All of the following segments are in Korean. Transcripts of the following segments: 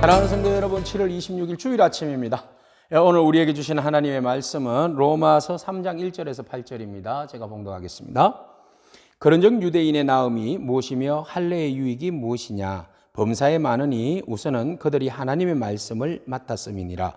사랑하는 성도 여러분, 7월 26일 주일 아침입니다. 오늘 우리에게 주시는 하나님의 말씀은 로마서 3장 1절에서 8절입니다. 제가 봉독하겠습니다. 그런즉 유대인의 나음이 무엇이며 할례의 유익이 무엇이냐? 범사에 많으니 우선은 그들이 하나님의 말씀을 맡았음이니라.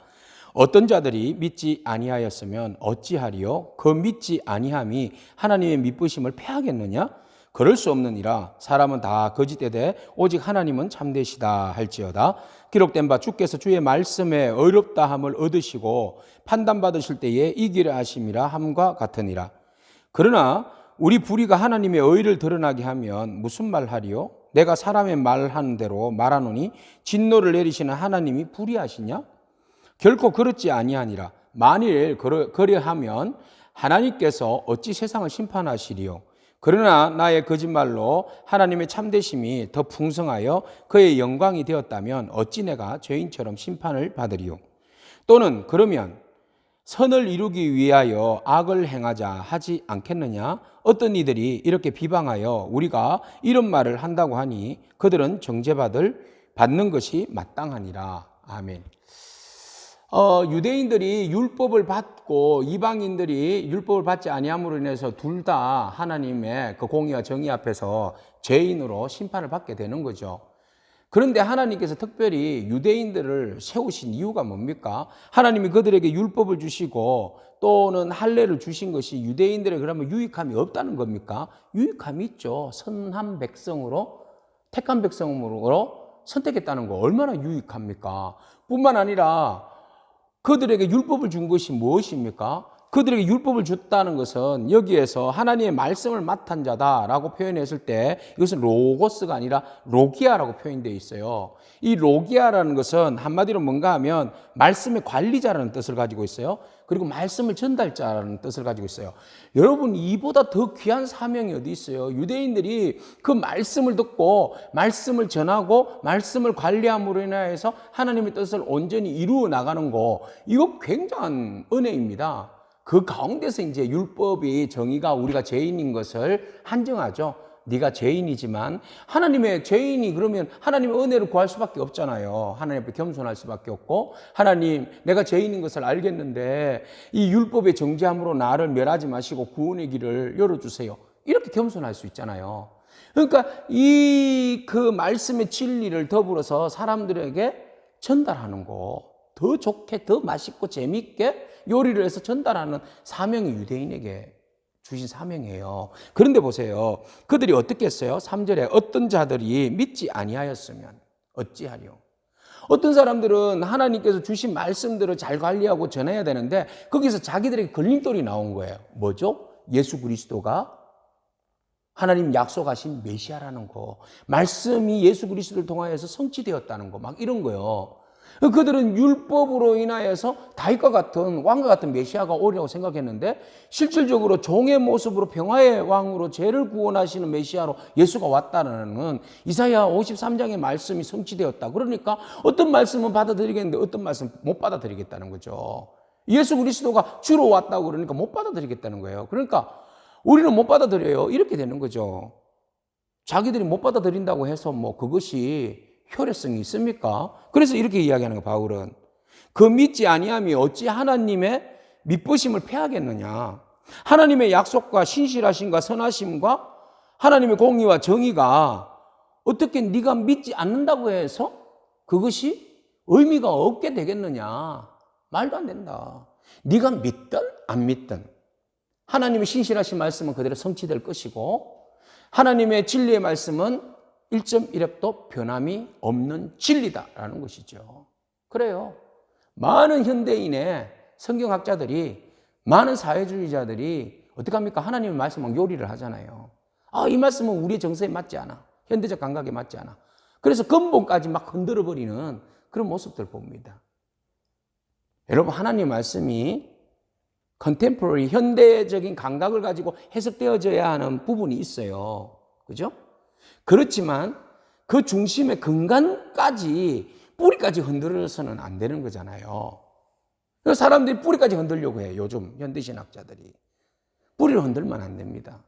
어떤 자들이 믿지 아니하였으면 어찌하리요? 그 믿지 아니함이 하나님의 믿으심을 패하겠느냐? 그럴 수 없느니라. 사람은 다 거짓되되 오직 하나님은 참되시다 할지어다. 기록된 바 주께서 주의 말씀에 어렵다함을 얻으시고 판단받으실 때에 이기려 하심이라 함과 같으니라. 그러나 우리 불의가 하나님의 의를 드러나게 하면 무슨 말하리요? 내가 사람의 말하는 대로 말하노니 진노를 내리시는 하나님이 불의하시냐? 결코 그렇지 아니하니라. 만일 그러하면 하나님께서 어찌 세상을 심판하시리요? 그러나 나의 거짓말로 하나님의 참되심이 더 풍성하여 그의 영광이 되었다면 어찌 내가 죄인처럼 심판을 받으리요? 또는 그러면 선을 이루기 위하여 악을 행하자 하지 않겠느냐? 어떤 이들이 이렇게 비방하여 우리가 이런 말을 한다고 하니 그들은 받는 것이 마땅하니라. 아멘. 유대인들이 율법을 받고 이방인들이 율법을 받지 아니함으로 인해서 둘 다 하나님의 그 공의와 정의 앞에서 죄인으로 심판을 받게 되는 거죠. 그런데 하나님께서 특별히 유대인들을 세우신 이유가 뭡니까? 하나님이 그들에게 율법을 주시고 또는 할례를 주신 것이 유대인들에게 그러면 유익함이 없다는 겁니까? 유익함이 있죠. 선한 백성으로, 택한 백성으로 선택했다는 거 얼마나 유익합니까? 뿐만 아니라 그들에게 율법을 준 것이 무엇입니까? 그들에게 율법을 줬다는 것은 여기에서 하나님의 말씀을 맡은 자다라고 표현했을 때 이것은 로고스가 아니라 로기아라고 표현되어 있어요. 이 로기아라는 것은 한마디로 뭔가 하면 말씀의 관리자라는 뜻을 가지고 있어요. 그리고 말씀을 전달자라는 뜻을 가지고 있어요. 여러분, 이보다 더 귀한 사명이 어디 있어요? 유대인들이 그 말씀을 듣고 말씀을 전하고 말씀을 관리함으로 인하여서 하나님의 뜻을 온전히 이루어 나가는 거, 이거 굉장한 은혜입니다. 그 가운데서 이제 율법이 정의가 우리가 죄인인 것을 한정하죠. 네가 죄인이지만 하나님의 죄인이 그러면 하나님의 은혜를 구할 수밖에 없잖아요. 하나님 앞에 겸손할 수밖에 없고, 하나님 내가 죄인인 것을 알겠는데 이 율법의 정죄함으로 나를 멸하지 마시고 구원의 길을 열어주세요. 이렇게 겸손할 수 있잖아요. 그러니까 그 말씀의 진리를 더불어서 사람들에게 전달하는 거, 더 좋게 더 맛있고 재밌게 요리를 해서 전달하는 사명이 유대인에게 주신 사명이에요. 그런데 보세요. 그들이 어떻게 했어요? 3절에 어떤 자들이 믿지 아니하였으면 어찌하리요? 어떤 사람들은 하나님께서 주신 말씀들을 잘 관리하고 전해야 되는데 거기서 자기들에게 걸림돌이 나온 거예요. 뭐죠? 예수 그리스도가 하나님 약속하신 메시아라는 거, 말씀이 예수 그리스도를 통하여서 성취되었다는 거, 막 이런 거요. 그들은 율법으로 인하여서 다윗과 같은 왕과 같은 메시아가 오리라고 생각했는데 실질적으로 종의 모습으로 평화의 왕으로 죄를 구원하시는 메시아로 예수가 왔다는 이사야 53장의 말씀이 성취되었다. 그러니까 어떤 말씀은 받아들이겠는데 어떤 말씀은 못 받아들이겠다는 거죠. 예수 그리스도가 주로 왔다고 그러니까 못 받아들이겠다는 거예요. 그러니까 우리는 못 받아들여요. 이렇게 되는 거죠. 자기들이 못 받아들인다고 해서 그것이 효력성이 있습니까? 그래서 이렇게 이야기하는 거예요. 바울은 그 믿지 아니함이 어찌 하나님의 믿으심을 패하겠느냐? 하나님의 약속과 신실하심과 선하심과 하나님의 공의와 정의가 어떻게 네가 믿지 않는다고 해서 그것이 의미가 없게 되겠느냐? 말도 안 된다. 네가 믿든 안 믿든 하나님의 신실하신 말씀은 그대로 성취될 것이고 하나님의 진리의 말씀은 1.1획도 변함이 없는 진리다라는 것이죠. 그래요. 많은 현대인의 성경학자들이, 많은 사회주의자들이 어떻게 합니까? 하나님의 말씀을 요리를 하잖아요. 이 말씀은 우리의 정서에 맞지 않아. 현대적 감각에 맞지 않아. 그래서 근본까지 막 흔들어버리는 그런 모습들 봅니다. 여러분, 하나님의 말씀이 컨템포러리, 현대적인 감각을 가지고 해석되어져야 하는 부분이 있어요. 그죠? 그렇지만 그 중심의 근간까지, 뿌리까지 흔들어서는 안 되는 거잖아요. 사람들이 뿌리까지 흔들려고 해요. 요즘 현대신학자들이. 뿌리를 흔들면 안 됩니다.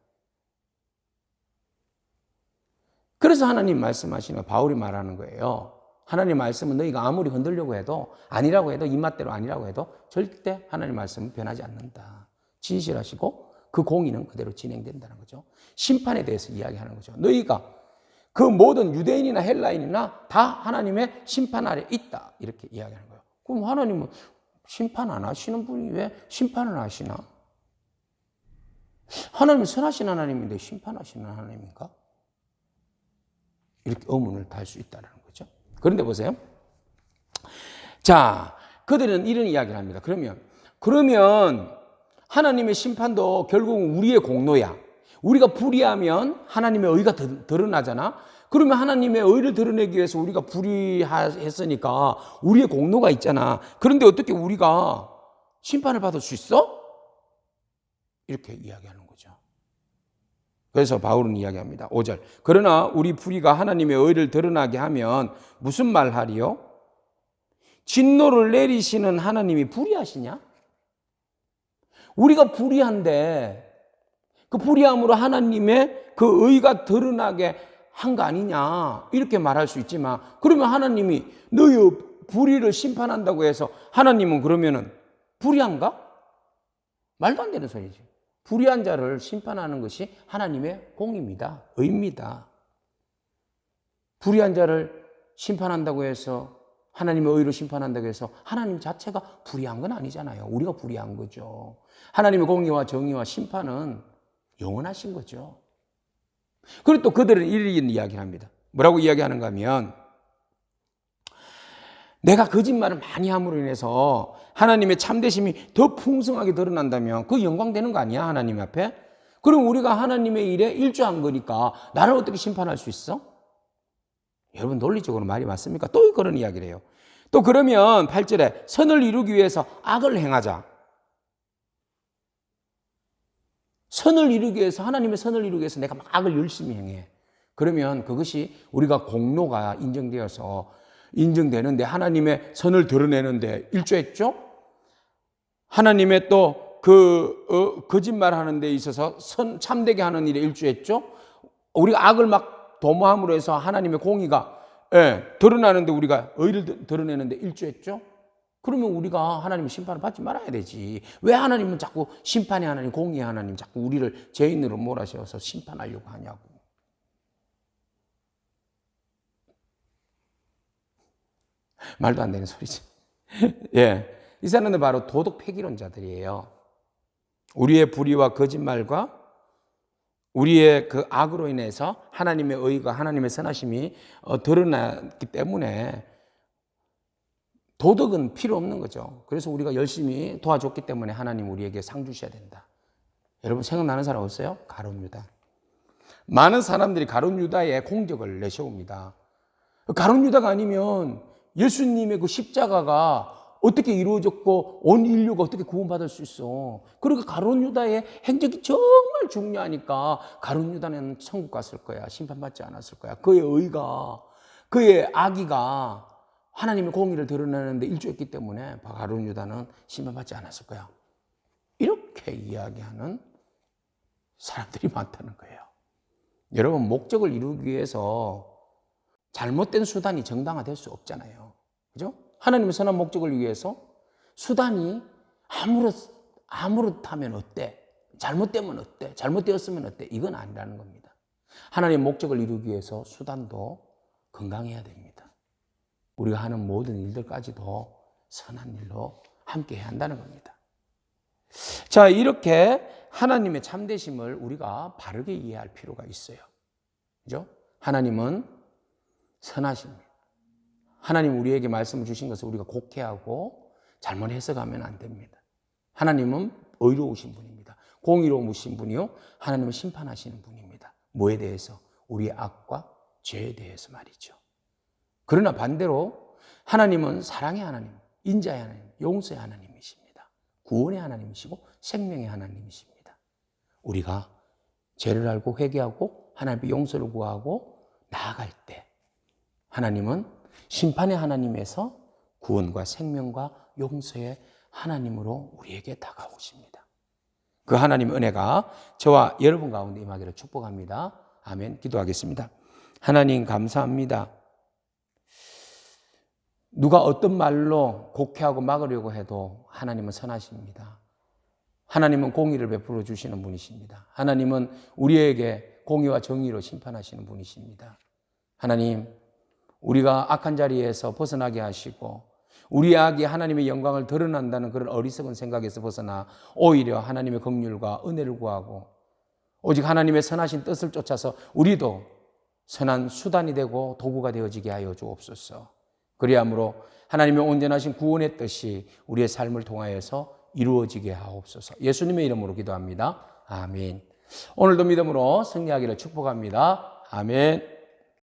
그래서 하나님 말씀하시는 거 바울이 말하는 거예요. 하나님 말씀은 너희가 아무리 흔들려고 해도 아니라고 해도 입맛대로 아니라고 해도 절대 하나님 말씀은 변하지 않는다. 진실하시고 그 공의는 그대로 진행된다는 거죠. 심판에 대해서 이야기하는 거죠. 너희가 그 모든 유대인이나 헬라인이나 다 하나님의 심판 아래 있다. 이렇게 이야기하는 거예요. 그럼 하나님은 심판 안 하시는 분이 왜 심판을 하시나? 하나님은 선하신 하나님인데 심판하시는 하나님인가? 이렇게 의문을 달 수 있다는 거죠. 그런데 보세요. 자, 그들은 이런 이야기를 합니다. 그러면 하나님의 심판도 결국은 우리의 공로야. 우리가 불의하면 하나님의 의가 드러나잖아. 그러면 하나님의 의를 드러내기 위해서 우리가 불의했으니까 우리의 공로가 있잖아. 그런데 어떻게 우리가 심판을 받을 수 있어? 이렇게 이야기하는 거죠. 그래서 바울은 이야기합니다. 5절. 그러나 우리 불의가 하나님의 의를 드러나게 하면 무슨 말 하리요? 진노를 내리시는 하나님이 불의하시냐? 우리가 불의한데 그 불의함으로 하나님의 그 의가 드러나게 한 거 아니냐 이렇게 말할 수 있지만, 그러면 하나님이 너희 불의를 심판한다고 해서 하나님은 그러면은 불의한가? 말도 안 되는 소리죠. 불의한 자를 심판하는 것이 하나님의 공입니다. 의입니다. 불의한 자를 심판한다고 해서 하나님의 의로 심판한다고 해서 하나님 자체가 불의한 건 아니잖아요. 우리가 불의한 거죠. 하나님의 공의와 정의와 심판은 영원하신 거죠. 그리고 또 그들은 이런 이야기를 합니다. 뭐라고 이야기하는가 하면, 내가 거짓말을 많이 함으로 인해서 하나님의 참되심이 더 풍성하게 드러난다면 그 영광 되는 거 아니야, 하나님 앞에? 그럼 우리가 하나님의 일에 일조한 거니까 나를 어떻게 심판할 수 있어? 여러분, 논리적으로 말이 맞습니까? 또 그런 이야기를 해요. 또 그러면 8절에 선을 이루기 위해서 악을 행하자. 선을 이루기 위해서, 하나님의 선을 이루기 위해서 내가 막 악을 열심히 행해. 그러면 그것이 우리가 공로가 인정되는데 하나님의 선을 드러내는데 일조했죠? 하나님의 또 거짓말하는 데 있어서 참되게 하는 일에 일조했죠? 우리가 악을 막 도모함으로 해서 하나님의 공의가 드러나는데 우리가 의를 드러내는데 일조했죠? 그러면 우리가 하나님의 심판을 받지 말아야 되지. 왜 하나님은 자꾸 심판의 하나님, 공의의 하나님 자꾸 우리를 죄인으로 몰아세워서 심판하려고 하냐고. 말도 안 되는 소리지. 예, 이 사람들은 바로 도덕 폐기론자들이에요. 우리의 불의와 거짓말과 우리의 그 악으로 인해서 하나님의 의가, 하나님의 선하심이 드러났기 때문에 도덕은 필요 없는 거죠. 그래서 우리가 열심히 도와줬기 때문에 하나님 우리에게 상 주셔야 된다. 여러분 생각나는 사람 없어요? 가룟 유다. 많은 사람들이 가룟 유다의 공적을 내세웁니다. 가룟 유다가 아니면 예수님의 그 십자가가 어떻게 이루어졌고 온 인류가 어떻게 구원받을 수 있어? 그러니까 가룟 유다의 행적이 정말 중요하니까 가룟 유다는 천국 갔을 거야. 심판받지 않았을 거야. 그의 의가, 그의 악의가 하나님의 공의를 드러내는데 일조했기 때문에 가룟 유다는 심판받지 않았을 거야. 이렇게 이야기하는 사람들이 많다는 거예요. 여러분, 목적을 이루기 위해서 잘못된 수단이 정당화될 수 없잖아요. 그죠? 하나님의 선한 목적을 위해서 수단이 아무렇다면 어때? 잘못되면 어때? 잘못되었으면 어때? 이건 아니라는 겁니다. 하나님의 목적을 이루기 위해서 수단도 건강해야 됩니다. 우리가 하는 모든 일들까지도 선한 일로 함께 해야 한다는 겁니다. 자, 이렇게 하나님의 참되심을 우리가 바르게 이해할 필요가 있어요. 그죠? 하나님은 선하십니다. 하나님 우리에게 말씀을 주신 것을 우리가 곡해하고 잘못 해석하면 안 됩니다. 하나님은 의로우신 분입니다. 공의로우신 분이요, 하나님은 심판하시는 분입니다. 뭐에 대해서? 우리의 악과 죄에 대해서 말이죠. 그러나 반대로 하나님은 사랑의 하나님, 인자의 하나님, 용서의 하나님이십니다. 구원의 하나님이시고 생명의 하나님이십니다. 우리가 죄를 알고 회개하고 하나님의 용서를 구하고 나아갈 때 하나님은 심판의 하나님에서 구원과 생명과 용서의 하나님으로 우리에게 다가오십니다. 그 하나님의 은혜가 저와 여러분 가운데 임하기를 축복합니다. 아멘. 기도하겠습니다. 하나님 감사합니다. 누가 어떤 말로 곡해하고 막으려고 해도 하나님은 선하십니다. 하나님은 공의를 베풀어 주시는 분이십니다. 하나님은 우리에게 공의와 정의로 심판하시는 분이십니다. 하나님, 우리가 악한 자리에서 벗어나게 하시고 우리 악이 하나님의 영광을 드러난다는 그런 어리석은 생각에서 벗어나 오히려 하나님의 긍휼과 은혜를 구하고 오직 하나님의 선하신 뜻을 쫓아서 우리도 선한 수단이 되고 도구가 되어지게 하여 주옵소서. 그리함으로 하나님의 온전하신 구원의 뜻이 우리의 삶을 통하여서 이루어지게 하옵소서. 예수님의 이름으로 기도합니다. 아멘. 오늘도 믿음으로 승리하기를 축복합니다. 아멘.